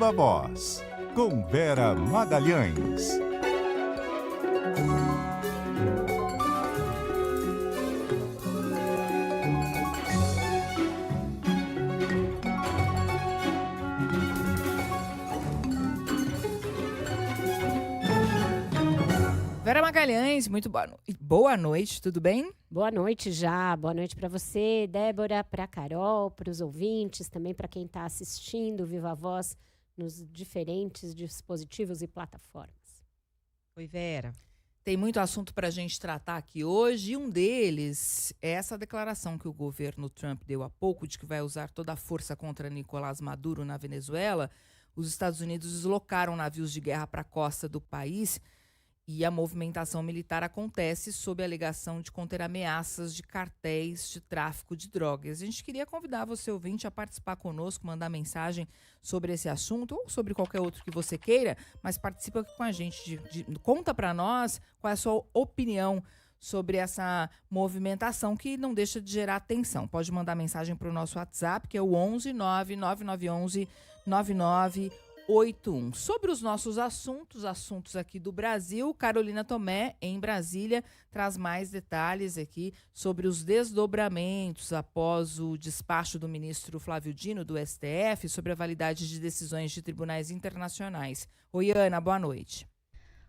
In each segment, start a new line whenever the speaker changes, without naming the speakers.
Viva Voz, com Vera Magalhães.
Vera Magalhães, muito boa noite, tudo bem?
Boa noite já, boa noite para você, Débora, para a Carol, para os ouvintes, também para quem está assistindo Viva a Voz nos diferentes dispositivos e plataformas.
Oi, Vera.
Tem muito assunto para a gente tratar aqui hoje e um deles é essa declaração que o governo Trump deu há pouco de que vai usar toda a força contra Nicolás Maduro na Venezuela. Os Estados Unidos deslocaram navios de guerra para a costa do país. E a movimentação militar acontece sob a alegação de conter ameaças de cartéis de tráfico de drogas. A gente queria convidar você, ouvinte, a participar conosco, mandar mensagem sobre esse assunto ou sobre qualquer outro que você queira, mas participa aqui com a gente. Conta para nós qual é a sua opinião sobre essa movimentação que não deixa de gerar atenção. Pode mandar mensagem para o nosso WhatsApp, que é o 11 99911 9981. Sobre os nossos assuntos aqui do Brasil, Carolina Tomé, em Brasília, traz mais detalhes aqui sobre os desdobramentos após o despacho do ministro Flávio Dino, do STF, sobre a validade de decisões de tribunais internacionais. Oi, Ana, boa noite.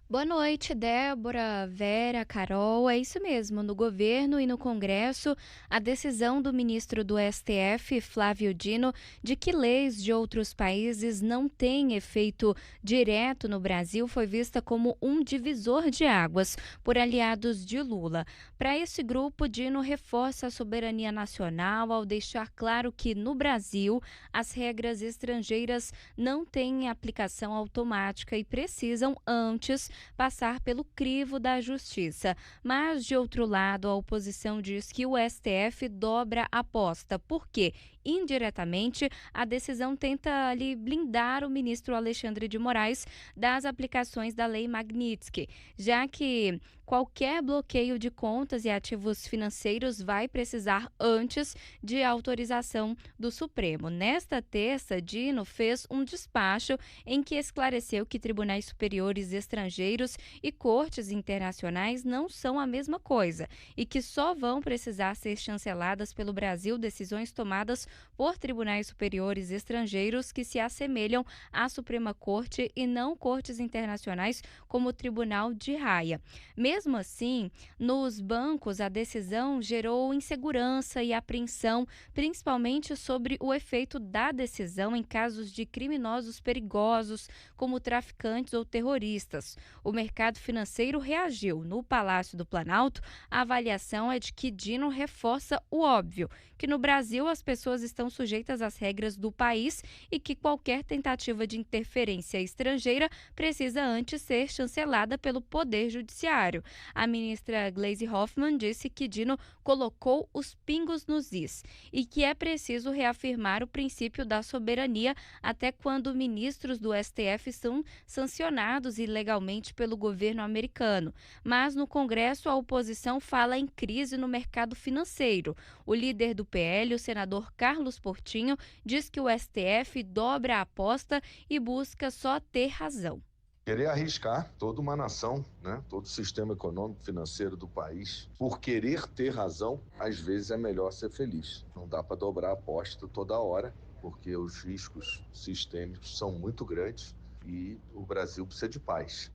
Boa noite, Débora, Vera, Carol. É isso mesmo, no governo e no Congresso, a decisão do ministro do STF, Flávio Dino, de que leis de outros países não têm efeito direto no Brasil foi vista como um divisor de águas por aliados de Lula. Para esse grupo, Dino reforça a soberania nacional ao deixar claro que, no Brasil, as regras estrangeiras não têm aplicação automática e precisam, antes, passar pelo crivo da justiça. Mas, de outro lado, a oposição diz que o STF dobra a aposta. Por quê? Indiretamente, a decisão tenta ali blindar o ministro Alexandre de Moraes das aplicações da Lei Magnitsky, já que qualquer bloqueio de contas e ativos financeiros vai precisar antes de autorização do Supremo. Nesta terça, Dino fez um despacho em que esclareceu que tribunais superiores estrangeiros e cortes internacionais não são a mesma coisa e que só vão precisar ser chanceladas pelo Brasil decisões tomadas por tribunais superiores estrangeiros que se assemelham à Suprema Corte e não cortes internacionais como o Tribunal de Haia. Mesmo assim, nos bancos, a decisão gerou insegurança e apreensão, principalmente sobre o efeito da decisão em casos de criminosos perigosos, como traficantes ou terroristas. O mercado financeiro reagiu. No Palácio do Planalto, a avaliação é de que Dino reforça o óbvio, que no Brasil as pessoas estão sujeitas às regras do país e que qualquer tentativa de interferência estrangeira precisa antes ser chancelada pelo Poder Judiciário. A ministra Gleisi Hoffmann disse que Dino colocou os pingos nos is e que é preciso reafirmar o princípio da soberania até quando ministros do STF são sancionados ilegalmente pelo governo americano. Mas no Congresso, a oposição fala em crise no mercado financeiro. O líder do PL, o senador Carlos Portinho, diz que o STF dobra a aposta e busca só ter razão.
Querer arriscar toda uma nação, né? Todo o sistema econômico financeiro do país, por querer ter razão, às vezes é melhor ser feliz. Não dá para dobrar a aposta toda hora, porque os riscos sistêmicos são muito grandes e o Brasil precisa de paz.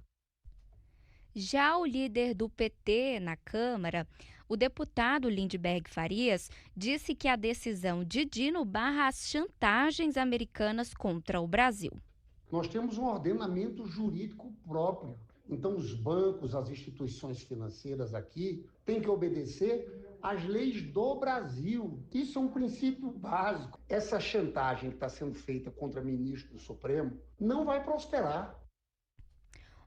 Já o líder do PT na Câmara, o deputado Lindbergh Farias, disse que a decisão de Dino barra as chantagens americanas contra o Brasil.
Nós temos um ordenamento jurídico próprio. Então, os bancos, as instituições financeiras aqui têm que obedecer às leis do Brasil. Isso é um princípio básico. Essa chantagem que está sendo feita contra ministro do Supremo não vai prosperar.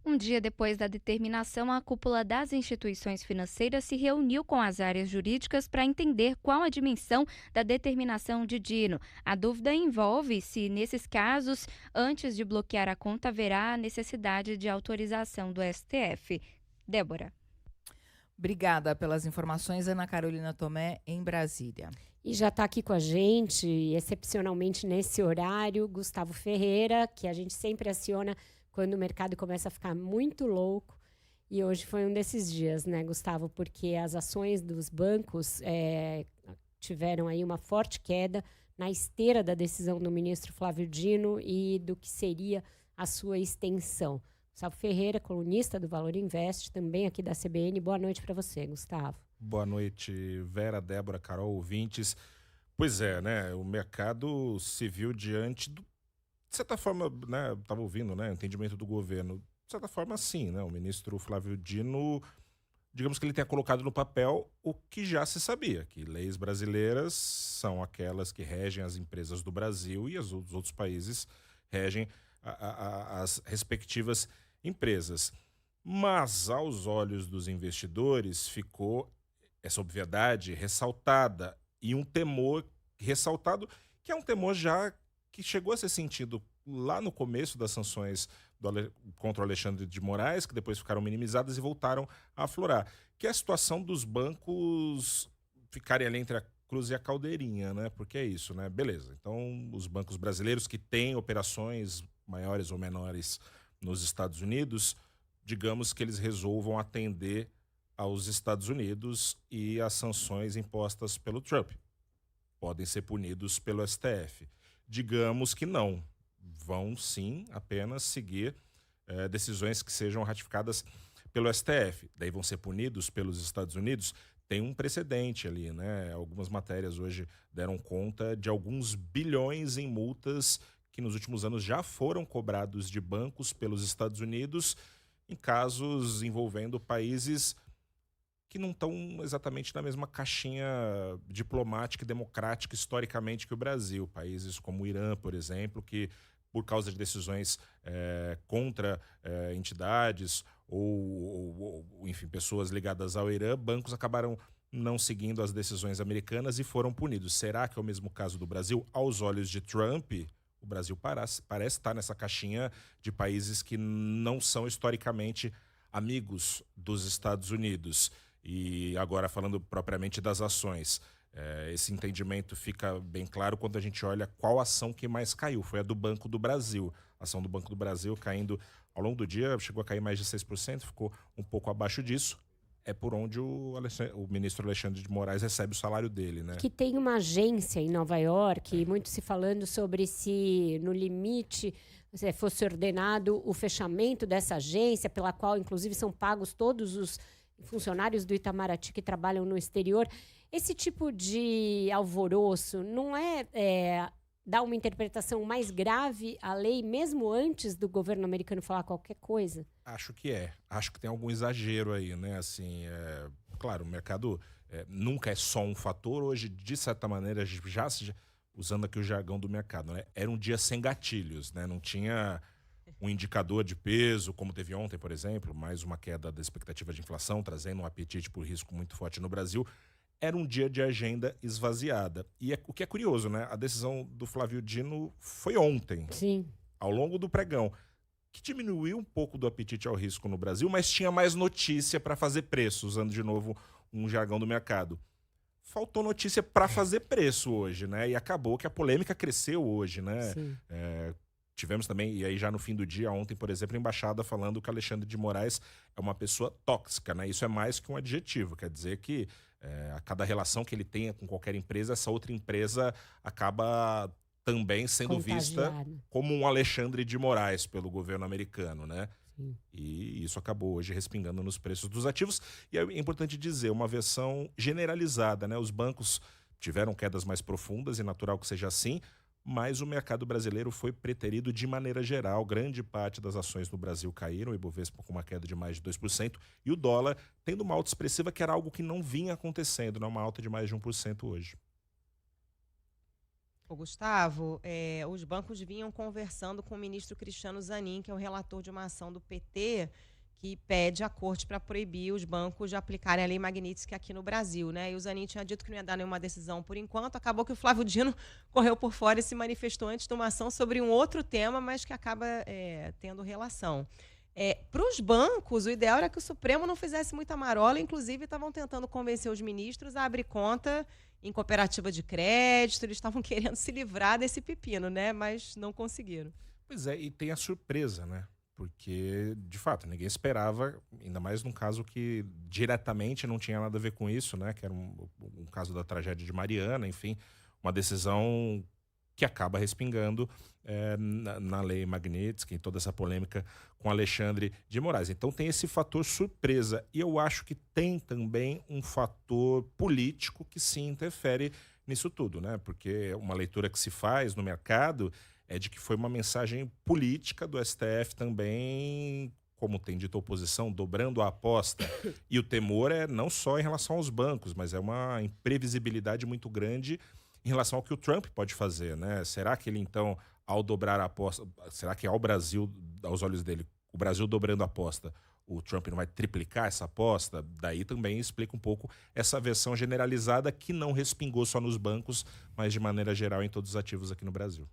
Um dia depois da determinação, a cúpula das instituições financeiras se reuniu com as áreas jurídicas para entender qual a dimensão da determinação de Dino. A dúvida envolve se, nesses casos, antes de bloquear a conta, haverá necessidade de autorização do STF. Débora.
Obrigada pelas informações, Ana Carolina Tomé, em Brasília.
E já está aqui com a gente, excepcionalmente nesse horário, Gustavo Ferreira, que a gente sempre aciona quando o mercado começa a ficar muito louco. E hoje foi um desses dias, né, Gustavo? Porque as ações dos bancos tiveram aí uma forte queda na esteira da decisão do ministro Flávio Dino e do que seria a sua extensão. Gustavo Ferreira, colunista do Valor Invest, também aqui da CBN. Boa noite para você, Gustavo.
Boa noite, Vera, Débora, Carol, ouvintes. Pois é, né? O mercado se viu diante do... De certa forma, né? Estava ouvindo, né? O entendimento do governo. De certa forma, sim, né? O ministro Flávio Dino, digamos que ele tenha colocado no papel o que já se sabia, que leis brasileiras são aquelas que regem as empresas do Brasil e os outros países regem as respectivas empresas. Mas, aos olhos dos investidores, ficou essa obviedade ressaltada e um temor ressaltado, que é um temor já que chegou a ser sentido lá no começo das sanções contra o Alexandre de Moraes, que depois ficaram minimizadas e voltaram a aflorar, que é a situação dos bancos ficarem ali entre a cruz e a caldeirinha, né? Porque é isso, né? Beleza. Então, os bancos brasileiros que têm operações maiores ou menores nos Estados Unidos, digamos que eles resolvam atender aos Estados Unidos e às sanções impostas pelo Trump. Podem ser punidos pelo STF. Digamos que não. Vão, sim, apenas seguir decisões que sejam ratificadas pelo STF. Daí vão ser punidos pelos Estados Unidos. Tem um precedente ali, né? Algumas matérias hoje deram conta de alguns bilhões em multas que nos últimos anos já foram cobrados de bancos pelos Estados Unidos em casos envolvendo países que não estão exatamente na mesma caixinha diplomática e democrática historicamente que o Brasil. Países como o Irã, por exemplo, que por causa de decisões contra entidades ou, enfim, pessoas ligadas ao Irã, bancos acabaram não seguindo as decisões americanas e foram punidos. Será que é o mesmo caso do Brasil? Aos olhos de Trump, o Brasil parece estar nessa caixinha de países que não são historicamente amigos dos Estados Unidos. E agora, falando propriamente das ações, esse entendimento fica bem claro quando a gente olha qual ação que mais caiu. Foi a do Banco do Brasil. A ação do Banco do Brasil caindo ao longo do dia, chegou a cair mais de 6%, ficou um pouco abaixo disso. É por onde o ministro Alexandre de Moraes recebe o salário dele, né?
Que tem uma agência em Nova York, muito se falando sobre se, no limite, fosse ordenado o fechamento dessa agência, pela qual, inclusive, são pagos todos os funcionários do Itamaraty que trabalham no exterior. Esse tipo de alvoroço não dar uma interpretação mais grave à lei, mesmo antes do governo americano falar qualquer coisa?
Acho que é. Acho que tem algum exagero aí, né? Assim, claro, o mercado nunca é só um fator. Hoje, de certa maneira, já usando aqui o jargão do mercado, né? Era um dia sem gatilhos, né? Não tinha um indicador de peso, como teve ontem, por exemplo, mais uma queda da expectativa de inflação, trazendo um apetite por risco muito forte no Brasil. Era um dia de agenda esvaziada. E o que é curioso, né? A decisão do Flávio Dino foi ontem,
Sim.
Ao longo do pregão, que diminuiu um pouco do apetite ao risco no Brasil, mas tinha mais notícia para fazer preço, usando de novo um jargão do mercado. Faltou notícia para fazer preço hoje, né? E acabou que a polêmica cresceu hoje, né? Tivemos também, e aí já no fim do dia, ontem, por exemplo, a embaixada falando que Alexandre de Moraes é uma pessoa tóxica, né? Isso é mais que um adjetivo, quer dizer que a cada relação que ele tenha com qualquer empresa, essa outra empresa acaba também sendo vista como um Alexandre de Moraes pelo governo americano, né?
Sim.
E isso acabou hoje respingando nos preços dos ativos. E é importante dizer, uma versão generalizada, né? Os bancos tiveram quedas mais profundas, e natural que seja assim, mas o mercado brasileiro foi preterido de maneira geral. Grande parte das ações no Brasil caíram, o Ibovespa com uma queda de mais de 2%, e o dólar tendo uma alta expressiva, que era algo que não vinha acontecendo, né? Uma alta de mais de 1% hoje.
Ô Gustavo, os bancos vinham conversando com o ministro Cristiano Zanin, que é o relator de uma ação do PT, que pede à corte para proibir os bancos de aplicarem a lei Magnitsky aqui no Brasil, né? E o Zanin tinha dito que não ia dar nenhuma decisão por enquanto. Acabou que o Flávio Dino correu por fora e se manifestou antes de uma ação sobre um outro tema, mas que acaba tendo relação. Para os bancos, o ideal era que o Supremo não fizesse muita marola, inclusive estavam tentando convencer os ministros a abrir conta em cooperativa de crédito, eles estavam querendo se livrar desse pepino, né? Mas não conseguiram.
Pois é, e tem a surpresa, né? Porque, de fato, ninguém esperava, ainda mais num caso que diretamente não tinha nada a ver com isso, né? Que era um caso da tragédia de Mariana, enfim, uma decisão que acaba respingando na lei Magnitsky, em toda essa polêmica com Alexandre de Moraes. Então tem esse fator surpresa. E eu acho que tem também um fator político que sim interfere nisso tudo, né? Porque uma leitura que se faz no mercado é de que foi uma mensagem política do STF também, como tem dito a oposição, dobrando a aposta. E o temor é não só em relação aos bancos, mas é uma imprevisibilidade muito grande em relação ao que o Trump pode fazer, né? Será que ele, então, ao dobrar a aposta, será que ao Brasil, aos olhos dele, o Brasil dobrando a aposta, o Trump não vai triplicar essa aposta? Daí também explica um pouco essa versão generalizada que não respingou só nos bancos, mas de maneira geral em todos os ativos aqui no Brasil.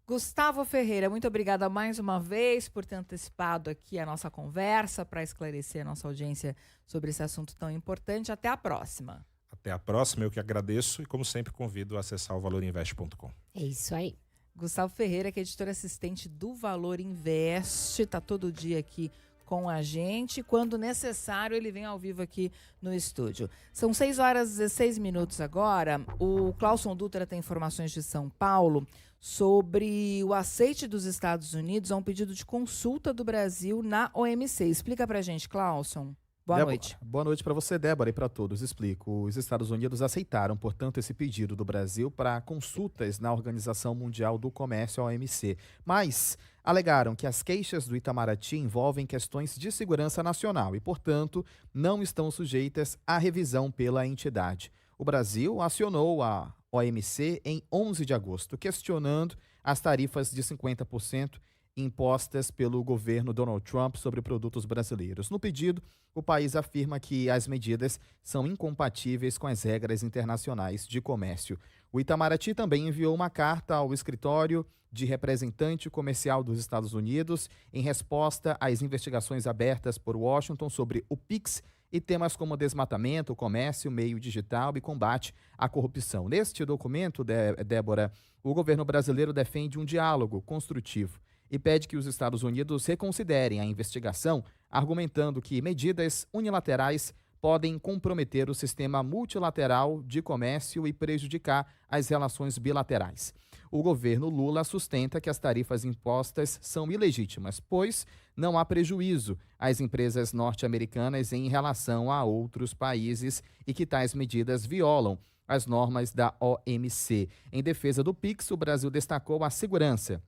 Gustavo Ferreira, muito obrigada mais uma vez por ter antecipado aqui a nossa conversa para esclarecer a nossa audiência sobre esse assunto tão importante. Até a próxima.
Até a próxima, eu que agradeço e, como sempre, convido a acessar o valorinvest.com.
É isso aí.
Gustavo Ferreira, que é editor assistente do Valor Invest, está todo dia aqui com a gente. Quando necessário, ele vem ao vivo aqui no estúdio. São 6h16 agora. O Clauson Dutra tem informações de São Paulo sobre o aceite dos Estados Unidos a um pedido de consulta do Brasil na OMC. Explica pra gente, Clauson. Boa noite.
Boa noite para você, Débora, e para todos. Explico. Os Estados Unidos aceitaram, portanto, esse pedido do Brasil para consultas na Organização Mundial do Comércio, a OMC. Mas alegaram que as queixas do Itamaraty envolvem questões de segurança nacional e, portanto, não estão sujeitas à revisão pela entidade. O Brasil acionou a OMC em 11 de agosto, questionando as tarifas de 50% impostas pelo governo Donald Trump sobre produtos brasileiros. No pedido, o país afirma que as medidas são incompatíveis com as regras internacionais de comércio. O Itamaraty também enviou uma carta ao escritório de representante comercial dos Estados Unidos em resposta às investigações abertas por Washington sobre o PIX e temas como desmatamento, comércio, meio digital e combate à corrupção. Neste documento, Débora, o governo brasileiro defende um diálogo construtivo e pede que os Estados Unidos reconsiderem a investigação, argumentando que medidas unilaterais podem comprometer o sistema multilateral de comércio e prejudicar as relações bilaterais. O governo Lula sustenta que as tarifas impostas são ilegítimas, pois não há prejuízo às empresas norte-americanas em relação a outros países e que tais medidas violam as normas da OMC. Em defesa do PIX, o Brasil destacou a segurança,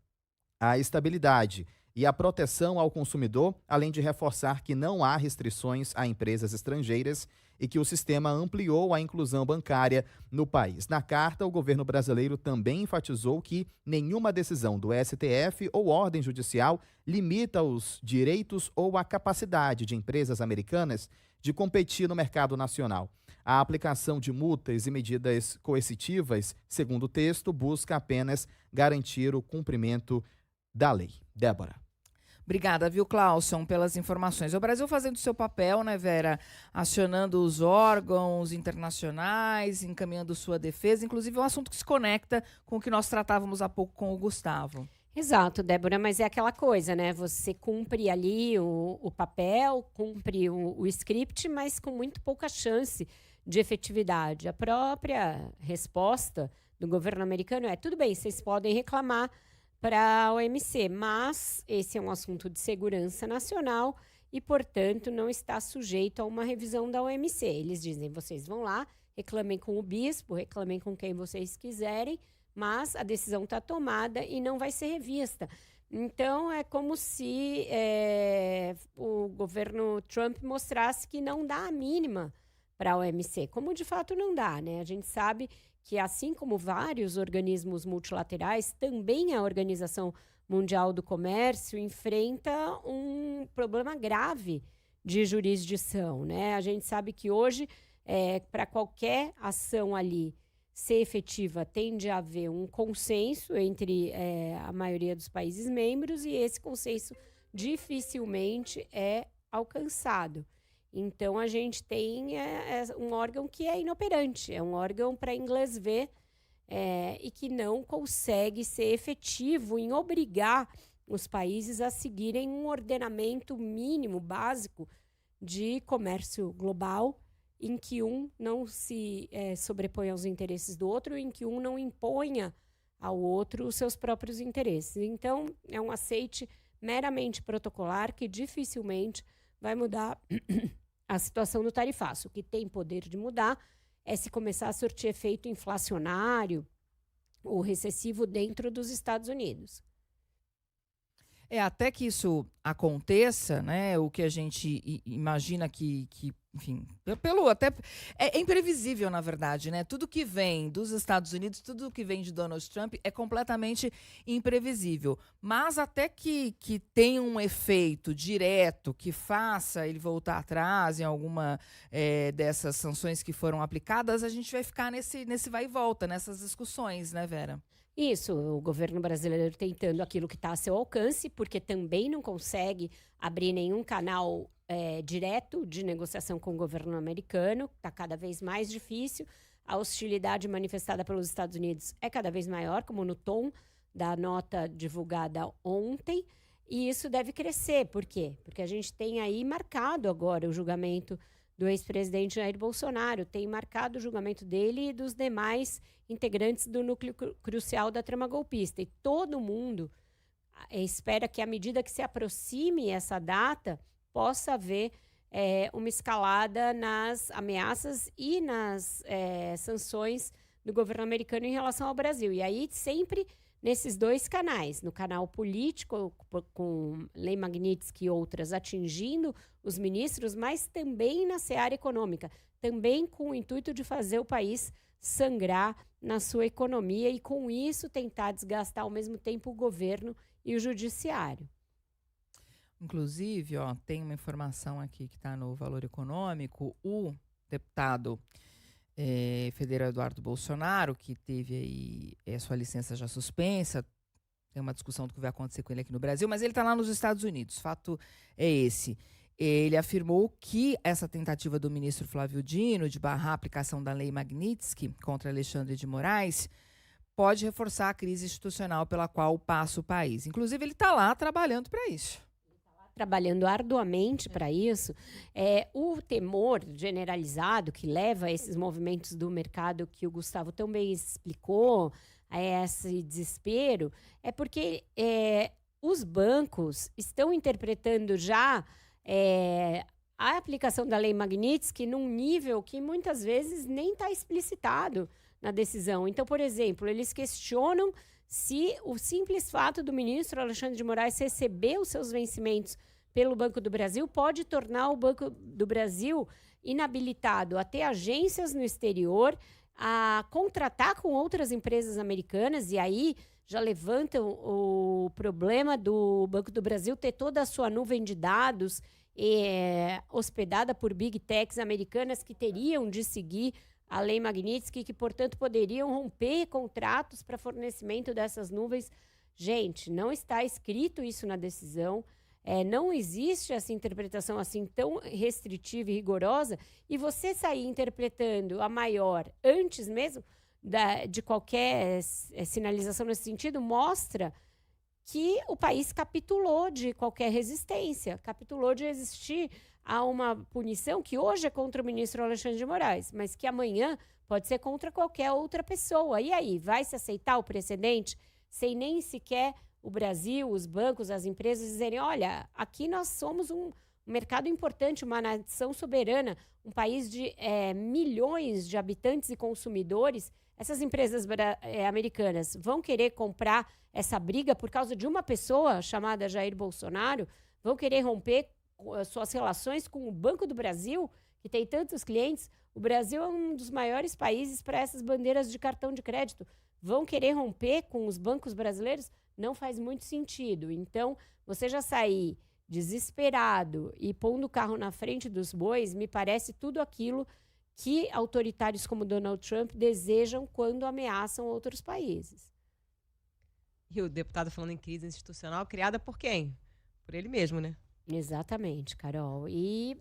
a estabilidade e a proteção ao consumidor, além de reforçar que não há restrições a empresas estrangeiras e que o sistema ampliou a inclusão bancária no país. Na carta, o governo brasileiro também enfatizou que nenhuma decisão do STF ou ordem judicial limita os direitos ou a capacidade de empresas americanas de competir no mercado nacional. A aplicação de multas e medidas coercitivas, segundo o texto, busca apenas garantir o cumprimento da lei. Débora.
Obrigada, viu, Clauson, pelas informações. O Brasil fazendo seu papel, né, Vera? Acionando os órgãos internacionais, encaminhando sua defesa, inclusive é um assunto que se conecta com o que nós tratávamos há pouco com o Gustavo.
Exato, Débora, mas é aquela coisa, né? Você cumpre ali o papel, cumpre o script, mas com muito pouca chance de efetividade. A própria resposta do governo americano é: tudo bem, vocês podem reclamar para a OMC, mas esse é um assunto de segurança nacional e, portanto, não está sujeito a uma revisão da OMC. Eles dizem: vocês vão lá, reclamem com o bispo, reclamem com quem vocês quiserem, mas a decisão está tomada e não vai ser revista. Então, é como se o governo Trump mostrasse que não dá a mínima para a OMC, como de fato não dá, né? A gente sabe que, assim como vários organismos multilaterais, também a Organização Mundial do Comércio enfrenta um problema grave de jurisdição, né? A gente sabe que hoje, para qualquer ação ali ser efetiva, tende a haver um consenso entre a maioria dos países membros e esse consenso dificilmente é alcançado. Então, a gente tem um órgão que é inoperante, é um órgão para inglês ver e que não consegue ser efetivo em obrigar os países a seguirem um ordenamento mínimo, básico, de comércio global, em que um não se sobreponha aos interesses do outro, em que um não imponha ao outro os seus próprios interesses. Então, é um aceite meramente protocolar que dificilmente vai mudar a situação do tarifaço. O que tem poder de mudar é se começar a surtir efeito inflacionário ou recessivo dentro dos Estados Unidos.
Até que isso aconteça, né? O que a gente imagina que enfim, é imprevisível, na verdade, né? Tudo que vem dos Estados Unidos, tudo que vem de Donald Trump é completamente imprevisível. Mas até que tenha um efeito direto que faça ele voltar atrás em alguma dessas sanções que foram aplicadas, a gente vai ficar nesse vai e volta, nessas discussões, né, Vera?
Isso, o governo brasileiro tentando aquilo que está a seu alcance, porque também não consegue abrir nenhum canal direto de negociação com o governo americano, está cada vez mais difícil. A hostilidade manifestada pelos Estados Unidos é cada vez maior, como no tom da nota divulgada ontem, e isso deve crescer. Por quê? Porque a gente tem aí marcado agora o julgamento do ex-presidente Jair Bolsonaro, tem marcado o julgamento dele e dos demais integrantes do núcleo crucial da trama golpista. E todo mundo espera que, à medida que se aproxime essa data, possa haver uma escalada nas ameaças e nas sanções do governo americano em relação ao Brasil. E aí, sempre nesses dois canais, no canal político, com Lei Magnitsky e outras atingindo os ministros, mas também na seara econômica, também com o intuito de fazer o país sangrar na sua economia e, com isso, tentar desgastar ao mesmo tempo o governo e o judiciário.
Inclusive, tem uma informação aqui que está no Valor Econômico. O deputado federal Eduardo Bolsonaro, que teve aí sua licença já suspensa, tem uma discussão do que vai acontecer com ele aqui no Brasil, mas ele está lá nos Estados Unidos. Fato é esse. Ele afirmou que essa tentativa do ministro Flávio Dino de barrar a aplicação da Lei Magnitsky contra Alexandre de Moraes pode reforçar a crise institucional pela qual passa o país. Inclusive, ele está lá trabalhando para isso.
Trabalhando arduamente para isso. O temor generalizado que leva a esses movimentos do mercado que o Gustavo também explicou, a esse desespero, é porque os bancos estão interpretando já a aplicação da Lei Magnitsky num nível que muitas vezes nem está explicitado na decisão. Então, por exemplo, eles questionam se o simples fato do ministro Alexandre de Moraes receber os seus vencimentos pelo Banco do Brasil pode tornar o Banco do Brasil inabilitado a ter agências no exterior, a contratar com outras empresas americanas, e aí já levantam o problema do Banco do Brasil ter toda a sua nuvem de dados hospedada por big techs americanas que teriam de seguir a Lei Magnitsky, que, portanto, poderiam romper contratos para fornecimento dessas nuvens. Gente, não está escrito isso na decisão, não existe essa interpretação assim tão restritiva e rigorosa, e você sair interpretando a maior antes mesmo de qualquer sinalização nesse sentido, mostra que o país capitulou de qualquer resistência, capitulou de existir a uma punição que hoje é contra o ministro Alexandre de Moraes, mas que amanhã pode ser contra qualquer outra pessoa. E aí, vai se aceitar o precedente sem nem sequer o Brasil, os bancos, as empresas dizerem, olha, aqui nós somos um mercado importante, uma nação soberana, um país de milhões de habitantes e consumidores. Essas empresas americanas vão querer comprar essa briga por causa de uma pessoa chamada Jair Bolsonaro? Vão querer romper suas relações com o Banco do Brasil, que tem tantos clientes? O Brasil é um dos maiores países para essas bandeiras de cartão de crédito. Vão querer romper com os bancos brasileiros? Não faz muito sentido. Então, você já sair desesperado e pondo o carro na frente dos bois, me parece tudo aquilo que autoritários como Donald Trump desejam quando ameaçam outros países.
E o deputado falando em crise institucional, criada por quem? Por ele mesmo, né?
Exatamente, Carol. E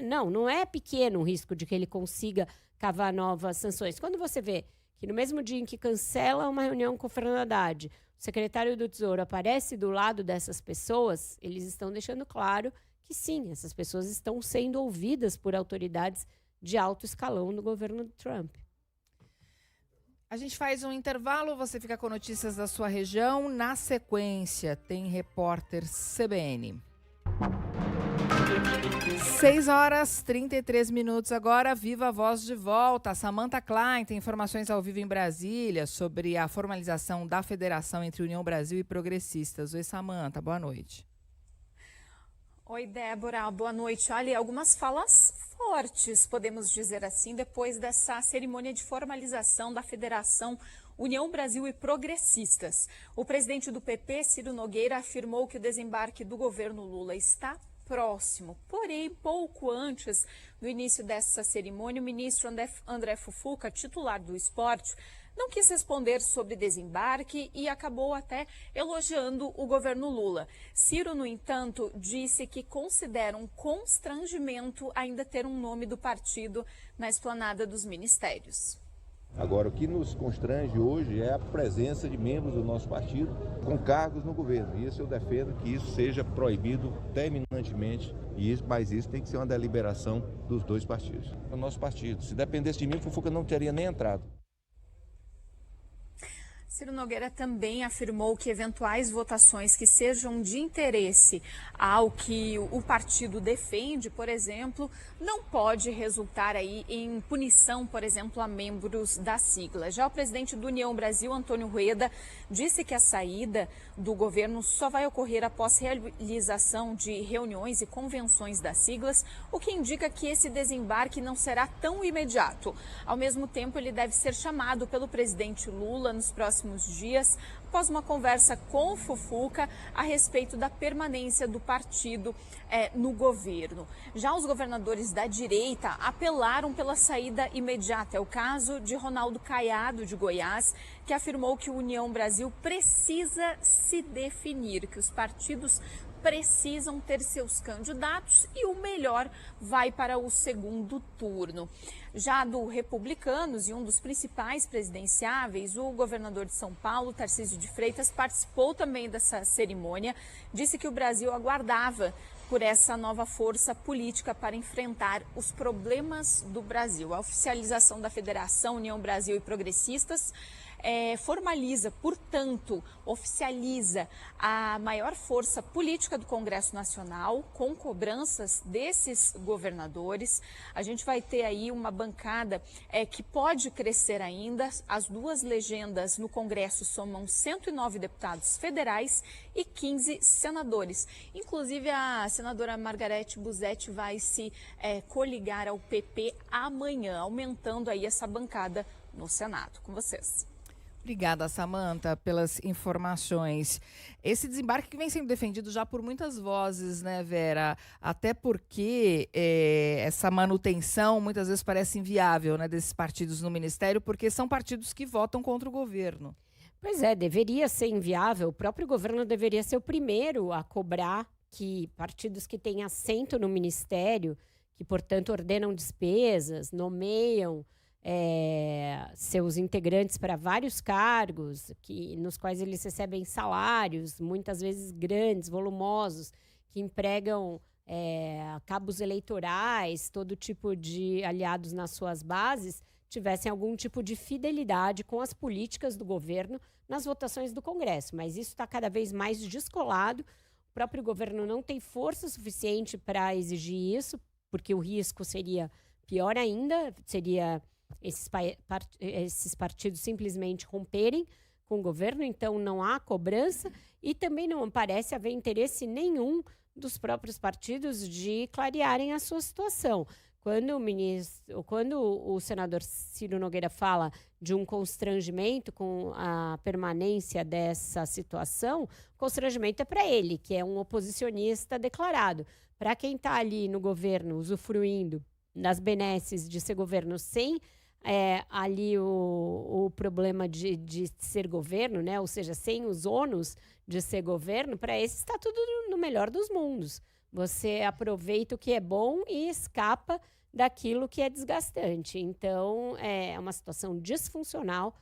não é pequeno o risco de que ele consiga cavar novas sanções. Quando você vê que no mesmo dia em que cancela uma reunião com o Fernando Haddad, o secretário do Tesouro aparece do lado dessas pessoas, eles estão deixando claro que sim, essas pessoas estão sendo ouvidas por autoridades de alto escalão no governo do Trump.
A gente faz um intervalo, você fica com notícias da sua região. Na sequência, tem repórter CBN. 6h33 agora, Viva a Voz de volta. Samantha Klein tem informações ao vivo em Brasília sobre a formalização da federação entre União Brasil e Progressistas. Oi, Samantha, boa noite.
Oi, Débora, boa noite. Olha, algumas falas fortes, podemos dizer assim, depois dessa cerimônia de formalização da Federação União Brasil e Progressistas. O presidente do PP, Ciro Nogueira, afirmou que o desembarque do governo Lula está próximo. Porém, pouco antes do início dessa cerimônia, o ministro André Fufuca, titular do esporte, não quis responder sobre desembarque e acabou até elogiando o governo Lula. Ciro, no entanto, disse que considera um constrangimento ainda ter um nome do partido na esplanada dos ministérios.
Agora, o que nos constrange hoje é a presença de membros do nosso partido com cargos no governo. E isso eu defendo que isso seja proibido terminantemente, mas isso tem que ser uma deliberação dos dois partidos. O nosso partido, se dependesse de mim, Fufuca não teria nem entrado.
Ciro Nogueira também afirmou que eventuais votações que sejam de interesse ao que o partido defende, por exemplo, não pode resultar aí em punição, por exemplo, a membros da sigla. Já o presidente do União Brasil, Antônio Rueda, disse que a saída do governo só vai ocorrer após realização de reuniões e convenções das siglas, o que indica que esse desembarque não será tão imediato. Ao mesmo tempo, ele deve ser chamado pelo presidente Lula nos próximos dias, após uma conversa com o Fufuca a respeito da permanência do partido no governo. Já os governadores da direita apelaram pela saída imediata. É o caso de Ronaldo Caiado, de Goiás, que afirmou que o União Brasil precisa se definir, que os partidos precisam ter seus candidatos e o melhor vai para o segundo turno. Já do Republicanos e um dos principais presidenciáveis, o governador de São Paulo, Tarcísio de Freitas, participou também dessa cerimônia, disse que o Brasil aguardava por essa nova força política para enfrentar os problemas do Brasil. A oficialização da Federação União Brasil e Progressistas formaliza, portanto, oficializa a maior força política do Congresso Nacional, com cobranças desses governadores. A gente vai ter aí uma bancada que pode crescer ainda. As duas legendas no Congresso somam 109 deputados federais e 15 senadores. Inclusive, a senadora Margarete Busetti vai se coligar ao PP amanhã, aumentando aí essa bancada no Senado. Com vocês.
Obrigada, Samantha, pelas informações. Esse desembarque que vem sendo defendido já por muitas vozes, né, Vera? Até porque essa manutenção muitas vezes parece inviável, né, desses partidos no Ministério, porque são partidos que votam contra o governo.
Pois é, deveria ser inviável. O próprio governo deveria ser o primeiro a cobrar que partidos que têm assento no Ministério, que, portanto, ordenam despesas, nomeiam seus integrantes para vários cargos, nos quais eles recebem salários, muitas vezes grandes, volumosos, que empregam cabos eleitorais, todo tipo de aliados nas suas bases, tivessem algum tipo de fidelidade com as políticas do governo nas votações do Congresso. Mas isso está cada vez mais descolado. O próprio governo não tem força suficiente para exigir isso, porque o risco seria pior ainda, seria esses partidos simplesmente romperem com o governo, então não há cobrança e também não parece haver interesse nenhum dos próprios partidos de clarearem a sua situação. Quando o senador Ciro Nogueira fala de um constrangimento com a permanência dessa situação, o constrangimento é para ele, que é um oposicionista declarado. Para quem está ali no governo, usufruindo das benesses de ser governo sem ali o problema de ser governo, né? Ou seja, sem os ônus de ser governo, para esse está tudo no melhor dos mundos. Você aproveita o que é bom e escapa daquilo que é desgastante. Então, é uma situação disfuncional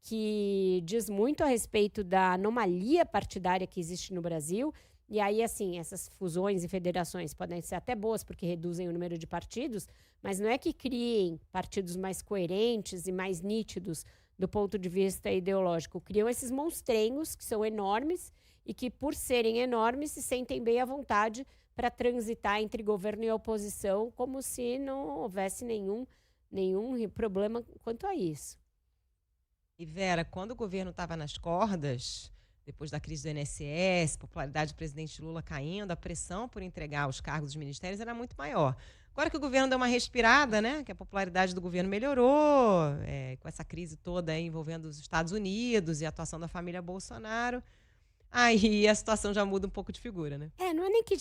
que diz muito a respeito da anomalia partidária que existe no Brasil. E aí, assim, essas fusões e federações podem ser até boas porque reduzem o número de partidos, mas não é que criem partidos mais coerentes e mais nítidos do ponto de vista ideológico. Criam esses monstrenhos que são enormes e que, por serem enormes, se sentem bem à vontade para transitar entre governo e oposição, como se não houvesse nenhum problema quanto a isso.
E Vera, quando o governo estava nas cordas, depois da crise do INSS, popularidade do presidente Lula caindo, a pressão por entregar os cargos dos ministérios era muito maior. Agora que o governo deu uma respirada, né, que a popularidade do governo melhorou, com essa crise toda aí envolvendo os Estados Unidos e a atuação da família Bolsonaro, aí a situação já muda um pouco de figura, né?
Não é nem que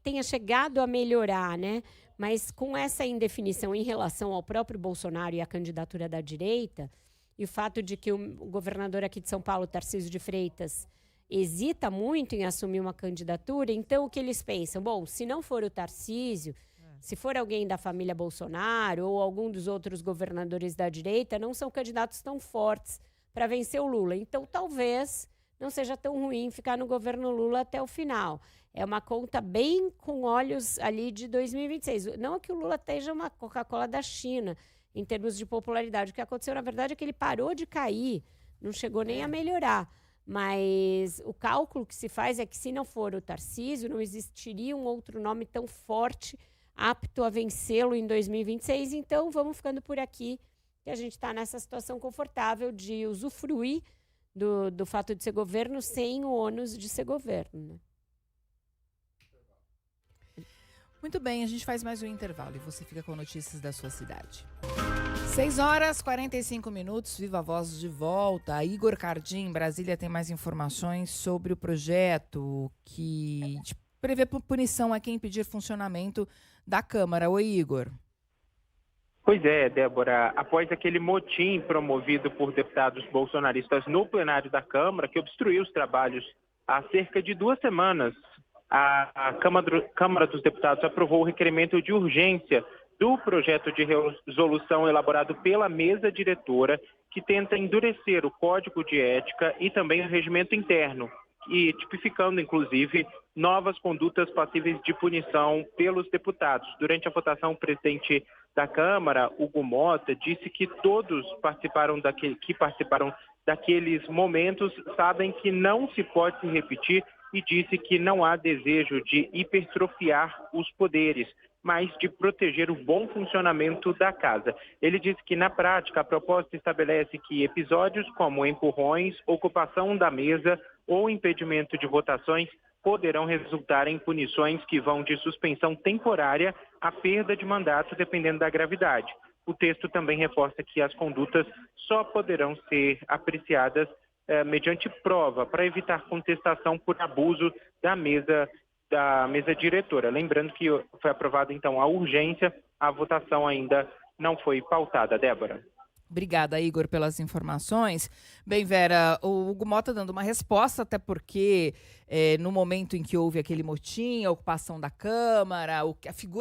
tenha chegado a melhorar, né? Mas com essa indefinição em relação ao próprio Bolsonaro e à candidatura da direita, e o fato de que o governador aqui de São Paulo, Tarcísio de Freitas, hesita muito em assumir uma candidatura, então o que eles pensam? Bom, se não for o Tarcísio, se for alguém da família Bolsonaro ou algum dos outros governadores da direita, não são candidatos tão fortes para vencer o Lula. Então, talvez não seja tão ruim ficar no governo Lula até o final. É uma conta bem com olhos ali de 2026. Não é que o Lula esteja uma Coca-Cola da China, em termos de popularidade. O que aconteceu, na verdade, é que ele parou de cair, não chegou nem a melhorar. Mas o cálculo que se faz é que, se não for o Tarcísio, não existiria um outro nome tão forte, apto a vencê-lo em 2026. Então, vamos ficando por aqui, que a gente está nessa situação confortável de usufruir do fato de ser governo sem o ônus de ser governo, né?
Muito bem, a gente faz mais um intervalo e você fica com notícias da sua cidade. 6h45, Viva Voz de volta. Igor Cardim, em Brasília, tem mais informações sobre o projeto que prevê punição a quem impedir funcionamento da Câmara. Oi, Igor.
Pois é, Débora, após aquele motim promovido por deputados bolsonaristas no plenário da Câmara, que obstruiu os trabalhos há cerca de 2 semanas, a Câmara dos Deputados aprovou o requerimento de urgência do projeto de resolução elaborado pela mesa diretora, que tenta endurecer o Código de Ética e também o regimento interno, e tipificando, inclusive, novas condutas passíveis de punição pelos deputados. Durante a votação, o presidente da Câmara, Hugo Mota, disse que todos que participaram daqueles momentos sabem que não se pode se repetir e disse que não há desejo de hipertrofiar os poderes, mas de proteger o bom funcionamento da casa. Ele disse que, na prática, a proposta estabelece que episódios como empurrões, ocupação da mesa ou impedimento de votações poderão resultar em punições que vão de suspensão temporária à perda de mandato, dependendo da gravidade. O texto também reforça que as condutas só poderão ser apreciadas mediante prova, para evitar contestação por abuso da mesa diretora. Lembrando que foi aprovada, então, a urgência, a votação ainda não foi pautada. Débora.
Obrigada, Igor, pelas informações. Bem, Vera, o Hugo Mota dando uma resposta, até porque no momento em que houve aquele motim, a ocupação da Câmara,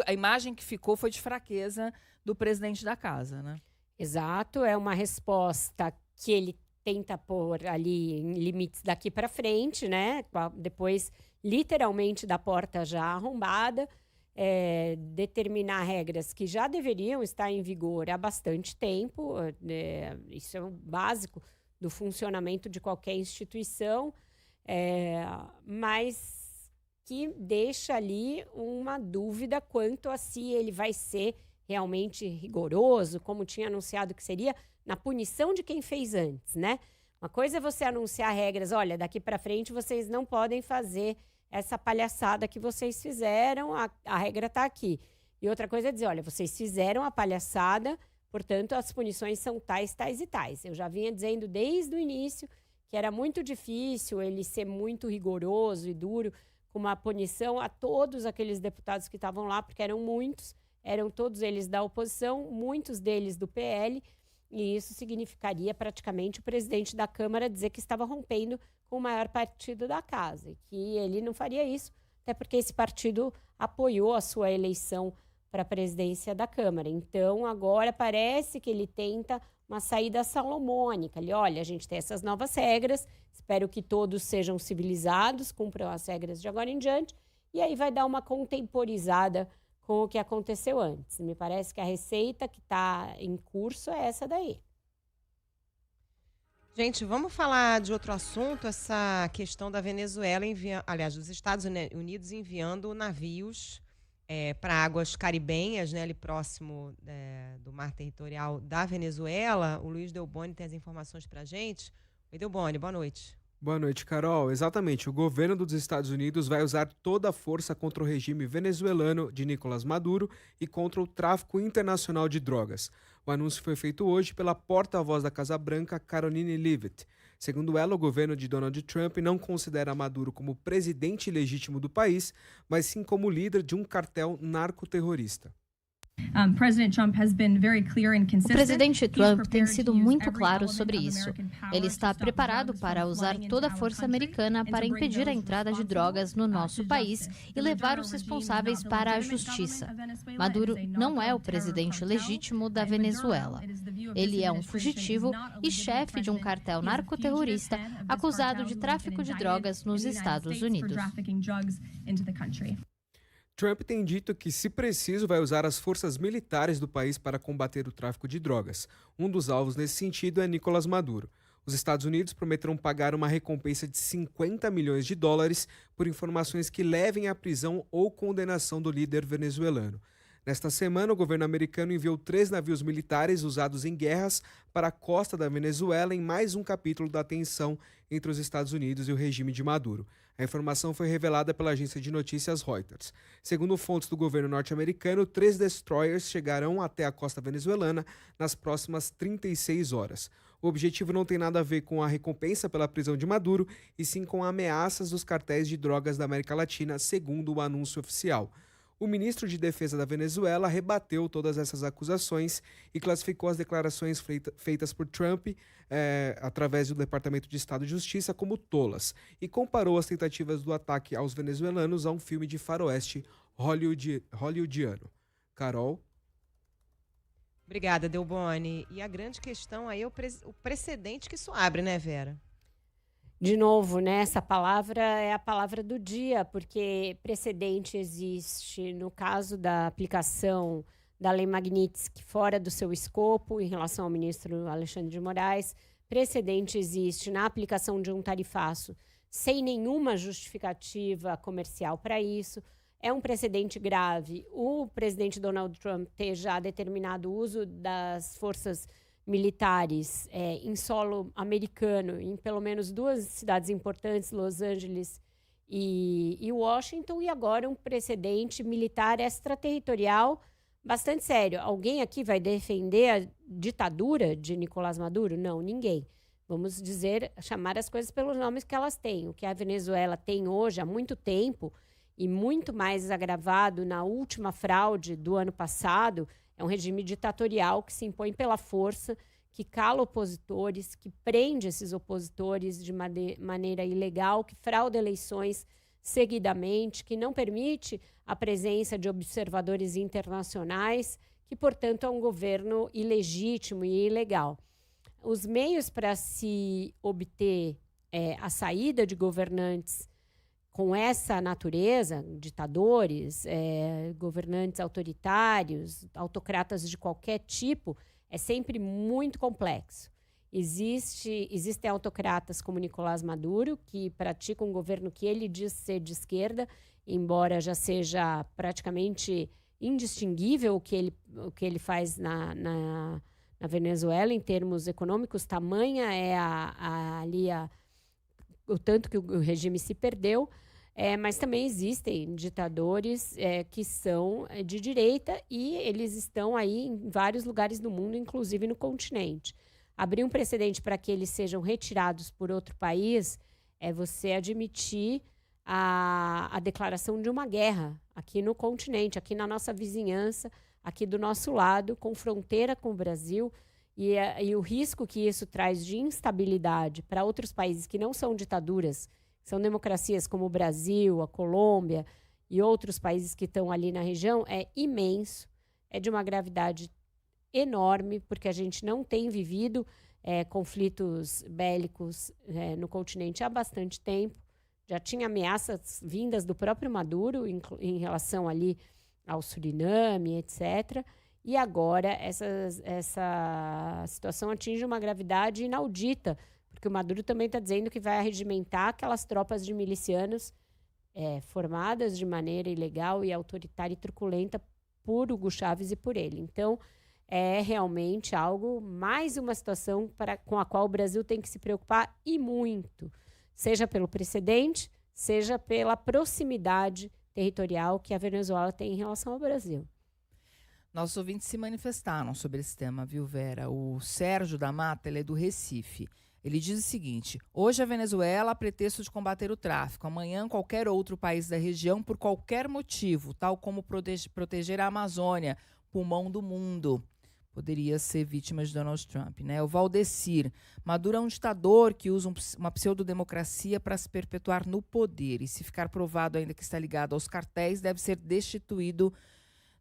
a imagem que ficou foi de fraqueza do presidente da casa, né?
Exato, é uma resposta que ele tenta pôr ali em limites daqui para frente, né? Depois, literalmente, da porta já arrombada, determinar regras que já deveriam estar em vigor há bastante tempo. Isso é o básico do funcionamento de qualquer instituição, mas que deixa ali uma dúvida quanto a se ele vai ser realmente rigoroso, como tinha anunciado que seria, na punição de quem fez antes, né? Uma coisa é você anunciar regras, olha, daqui para frente vocês não podem fazer essa palhaçada que vocês fizeram, a regra está aqui. E outra coisa é dizer, olha, vocês fizeram a palhaçada, portanto, as punições são tais, tais e tais. Eu já vinha dizendo desde o início que era muito difícil ele ser muito rigoroso e duro com uma punição a todos aqueles deputados que estavam lá, porque eram muitos, eram todos eles da oposição, muitos deles do PL, e isso significaria praticamente o presidente da Câmara dizer que estava rompendo com o maior partido da casa, e que ele não faria isso, até porque esse partido apoiou a sua eleição para a presidência da Câmara. Então, agora parece que ele tenta uma saída salomônica. Ele, olha, a gente tem essas novas regras, espero que todos sejam civilizados, cumpram as regras de agora em diante, e aí vai dar uma contemporizada com o que aconteceu antes. Me parece que a receita que está em curso é essa daí.
Gente, vamos falar de outro assunto, essa questão da Venezuela, dos Estados Unidos enviando navios para águas caribenhas, né, ali próximo do mar territorial da Venezuela. O Luiz Delboni tem as informações para a gente. Oi, Delboni, boa noite.
Boa noite, Carol. Exatamente, o governo dos Estados Unidos vai usar toda a força contra o regime venezuelano de Nicolás Maduro e contra o tráfico internacional de drogas. O anúncio foi feito hoje pela porta-voz da Casa Branca, Caroline Leavitt. Segundo ela, o governo de Donald Trump não considera Maduro como presidente legítimo do país, mas sim como líder de um cartel narcoterrorista.
O presidente Trump tem sido muito claro sobre isso. Ele está preparado para usar toda a força americana para impedir a entrada de drogas no nosso país e levar os responsáveis para a justiça. Maduro não é o presidente legítimo da Venezuela. Ele é um fugitivo e chefe de um cartel narcoterrorista acusado de tráfico de drogas nos Estados Unidos.
Trump tem dito que, se preciso, vai usar as forças militares do país para combater o tráfico de drogas. Um dos alvos nesse sentido é Nicolás Maduro. Os Estados Unidos prometeram pagar uma recompensa de 50 milhões de dólares por informações que levem à prisão ou condenação do líder venezuelano. Nesta semana, o governo americano enviou 3 navios militares usados em guerras para a costa da Venezuela em mais um capítulo da tensão entre os Estados Unidos e o regime de Maduro. A informação foi revelada pela agência de notícias Reuters. Segundo fontes do governo norte-americano, 3 destroyers chegarão até a costa venezuelana nas próximas 36 horas. O objetivo não tem nada a ver com a recompensa pela prisão de Maduro, e sim com ameaças dos cartéis de drogas da América Latina, segundo o anúncio oficial. O ministro de Defesa da Venezuela rebateu todas essas acusações e classificou as declarações feitas por Trump através do Departamento de Estado de Justiça como tolas e comparou as tentativas do ataque aos venezuelanos a um filme de faroeste hollywoodiano. Carol?
Obrigada, Delboni. E a grande questão aí é o precedente que isso abre, né, Vera?
De novo, né, essa palavra é a palavra do dia, porque precedente existe no caso da aplicação da Lei Magnitsky fora do seu escopo em relação ao ministro Alexandre de Moraes. Precedente existe na aplicação de um tarifaço sem nenhuma justificativa comercial para isso. É um precedente grave o presidente Donald Trump ter já determinado o uso das forças militares em solo americano, em pelo menos 2 cidades importantes, Los Angeles e Washington, e agora um precedente militar extraterritorial bastante sério. Alguém aqui vai defender a ditadura de Nicolás Maduro? Não, ninguém. Vamos chamar as coisas pelos nomes que elas têm. O que a Venezuela tem hoje há muito tempo, e muito mais agravado na última fraude do ano passado, é um regime ditatorial que se impõe pela força, que cala opositores, que prende esses opositores de maneira ilegal, que frauda eleições seguidamente, que não permite a presença de observadores internacionais, que, portanto, é um governo ilegítimo e ilegal. Os meios para se obter a saída de governantes com essa natureza, ditadores, governantes autoritários, autocratas de qualquer tipo, é sempre muito complexo. Existem autocratas como Nicolás Maduro, que praticam um governo que ele diz ser de esquerda, embora já seja praticamente indistinguível o que ele faz na Venezuela em termos econômicos. Tamanha é o tanto que o regime se perdeu. Mas também existem ditadores que são de direita, e eles estão aí em vários lugares do mundo, inclusive no continente. Abrir um precedente para que eles sejam retirados por outro país é você admitir a declaração de uma guerra aqui no continente, aqui na nossa vizinhança, aqui do nosso lado, com fronteira com o Brasil, e o risco que isso traz de instabilidade para outros países que não são ditaduras, são democracias como o Brasil, a Colômbia e outros países que estão ali na região, é imenso, é de uma gravidade enorme, porque a gente não tem vivido conflitos bélicos no continente há bastante tempo. Já tinha ameaças vindas do próprio Maduro em relação ali ao Suriname, etc. E agora essa situação atinge uma gravidade inaudita, porque o Maduro também está dizendo que vai arregimentar aquelas tropas de milicianos formadas de maneira ilegal e autoritária e truculenta por Hugo Chávez e por ele. Então, é realmente algo, mais uma situação com a qual o Brasil tem que se preocupar e muito, seja pelo precedente, seja pela proximidade territorial que a Venezuela tem em relação ao Brasil.
Nossos ouvintes se manifestaram sobre esse tema, viu, Vera? O Sérgio da Mata, ele é do Recife. Ele diz o seguinte: hoje a Venezuela, a pretexto de combater o tráfico, amanhã qualquer outro país da região, por qualquer motivo, tal como proteger a Amazônia, pulmão do mundo, poderia ser vítima de Donald Trump, né? O Valdecir: Maduro é um ditador que usa uma pseudodemocracia para se perpetuar no poder, e se ficar provado ainda que está ligado aos cartéis, deve ser destituído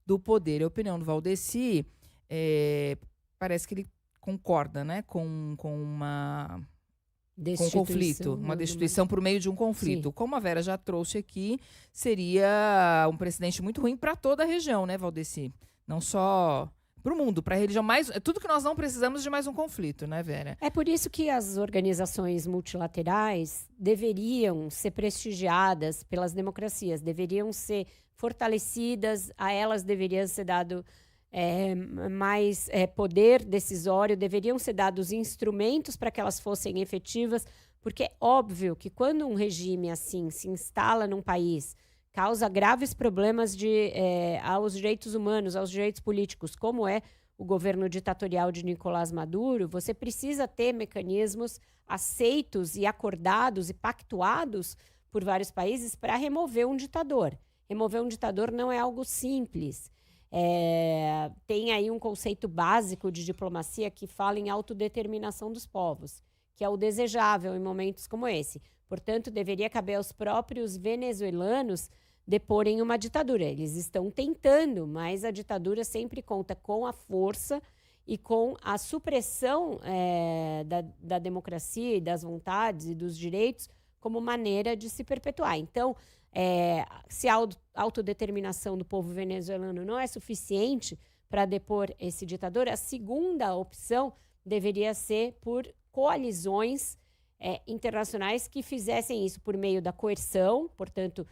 do poder. A opinião do Valdecir, parece que ele concorda, né, com um conflito, uma destituição por meio de um conflito. Sim. Como a Vera já trouxe aqui, seria um precedente muito ruim para toda a região, né, Valdecir? Não só para o mundo, para a religião, tudo que nós não precisamos de mais um conflito, né, Vera?
É por isso que as organizações multilaterais deveriam ser prestigiadas pelas democracias, deveriam ser fortalecidas, a elas deveria ser dado mais poder decisório, deveriam ser dados instrumentos para que elas fossem efetivas, porque é óbvio que quando um regime assim se instala num país, causa graves problemas aos direitos humanos, aos direitos políticos, como é o governo ditatorial de Nicolás Maduro, você precisa ter mecanismos aceitos e acordados e pactuados por vários países para remover um ditador. Remover um ditador não é algo simples. Tem aí um conceito básico de diplomacia que fala em autodeterminação dos povos, que é o desejável em momentos como esse. Portanto, deveria caber aos próprios venezuelanos deporem uma ditadura. Eles estão tentando, mas a ditadura sempre conta com a força e com a supressão da democracia e das vontades e dos direitos como maneira de se perpetuar. Então, se a autodeterminação do povo venezuelano não é suficiente para depor esse ditador, a segunda opção deveria ser por coalizões internacionais que fizessem isso por meio da coerção. Portanto,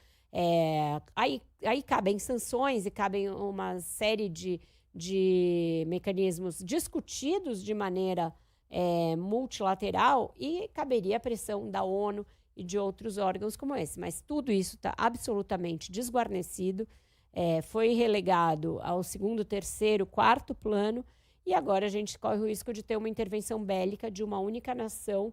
aí cabem sanções e cabem uma série de mecanismos discutidos de maneira multilateral, e caberia a pressão da ONU e de outros órgãos como esse. Mas tudo isso está absolutamente desguarnecido, foi relegado ao segundo, terceiro, quarto plano, e agora a gente corre o risco de ter uma intervenção bélica de uma única nação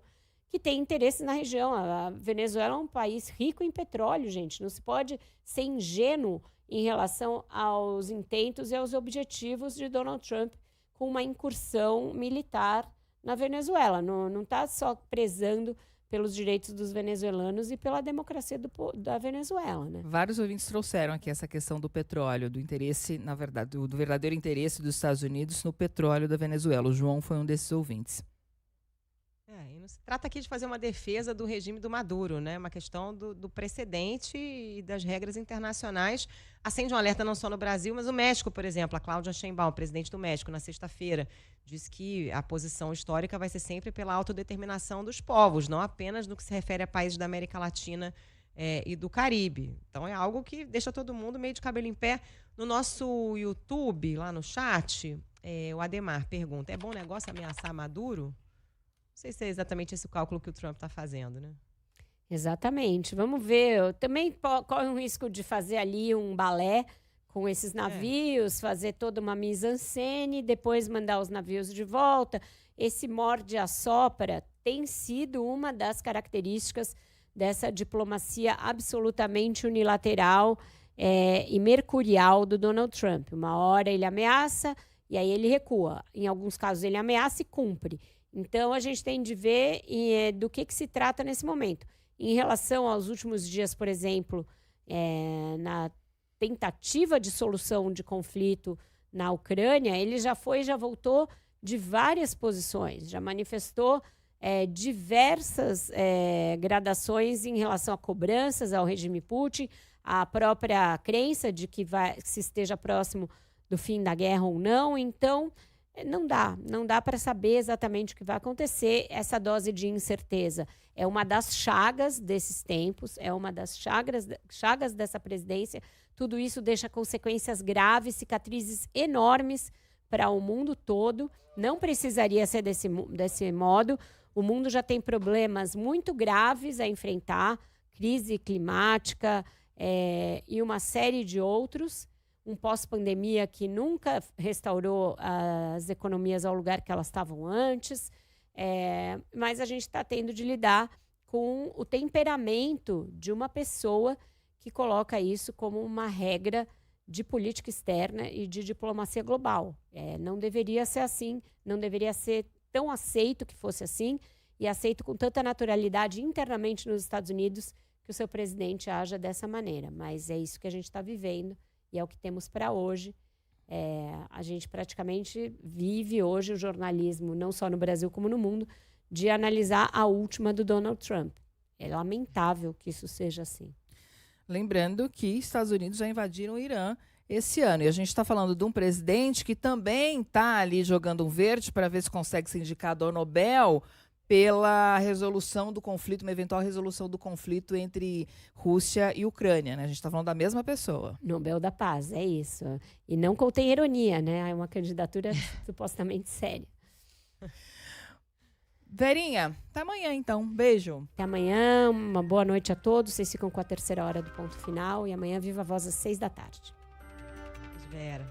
que tem interesse na região. A Venezuela é um país rico em petróleo, gente. Não se pode ser ingênuo em relação aos intentos e aos objetivos de Donald Trump com uma incursão militar na Venezuela. Não está só prezando pelos direitos dos venezuelanos e pela democracia da Venezuela, né?
Vários ouvintes trouxeram aqui essa questão do petróleo, do interesse, na verdade, do verdadeiro interesse dos Estados Unidos no petróleo da Venezuela. O João foi um desses ouvintes.
E não se trata aqui de fazer uma defesa do regime do Maduro, né? Uma questão do precedente e das regras internacionais. Acende um alerta não só no Brasil, mas o México, por exemplo. A Cláudia Sheinbaum, presidente do México, na sexta-feira, disse que a posição histórica vai ser sempre pela autodeterminação dos povos, não apenas no que se refere a países da América Latina e do Caribe. Então é algo que deixa todo mundo meio de cabelo em pé. No nosso YouTube, lá no chat, o Ademar pergunta: é bom negócio ameaçar Maduro? Não sei se é exatamente esse o cálculo que o Trump está fazendo, né?
Exatamente. Vamos ver. Também corre um risco de fazer ali um balé com esses navios, fazer toda uma mise-en-scène, depois mandar os navios de volta. Esse morde-a-sopra tem sido uma das características dessa diplomacia absolutamente unilateral e mercurial do Donald Trump. Uma hora ele ameaça e aí ele recua. Em alguns casos ele ameaça e cumpre. Então, a gente tem de ver do que se trata nesse momento. Em relação aos últimos dias, por exemplo, na tentativa de solução de conflito na Ucrânia, ele já voltou de várias posições, já manifestou diversas gradações em relação a cobranças ao regime Putin, a própria crença de que se esteja próximo do fim da guerra ou não. Então, não dá para saber exatamente o que vai acontecer. Essa dose de incerteza é uma das chagas desses tempos, é uma das chagas dessa presidência. Tudo isso deixa consequências graves, cicatrizes enormes para o mundo todo. Não precisaria ser desse modo. O mundo já tem problemas muito graves a enfrentar, crise climática e uma série de outros. Um pós-pandemia que nunca restaurou as economias ao lugar que elas estavam antes. Mas a gente está tendo de lidar com o temperamento de uma pessoa que coloca isso como uma regra de política externa e de diplomacia global. Não deveria ser assim, não deveria ser tão aceito que fosse assim, e aceito com tanta naturalidade internamente nos Estados Unidos que o seu presidente haja dessa maneira. Mas é isso que a gente está vivendo e é o que temos para hoje. A gente praticamente vive hoje o jornalismo, não só no Brasil como no mundo, de analisar a última do Donald Trump. É lamentável que isso seja assim.
Lembrando que Estados Unidos já invadiram o Irã esse ano. E a gente está falando de um presidente que também está ali jogando um verde para ver se consegue ser indicado ao Nobel pela resolução do conflito, uma eventual resolução do conflito entre Rússia e Ucrânia, né? A gente está falando da mesma pessoa.
Nobel da Paz, é isso. E não contém ironia, né? É uma candidatura supostamente séria.
Verinha, até amanhã então. Beijo.
Até amanhã, uma boa noite a todos. Vocês ficam com a terceira hora do ponto final. E amanhã Viva a Voz às 6 da tarde.
Vera.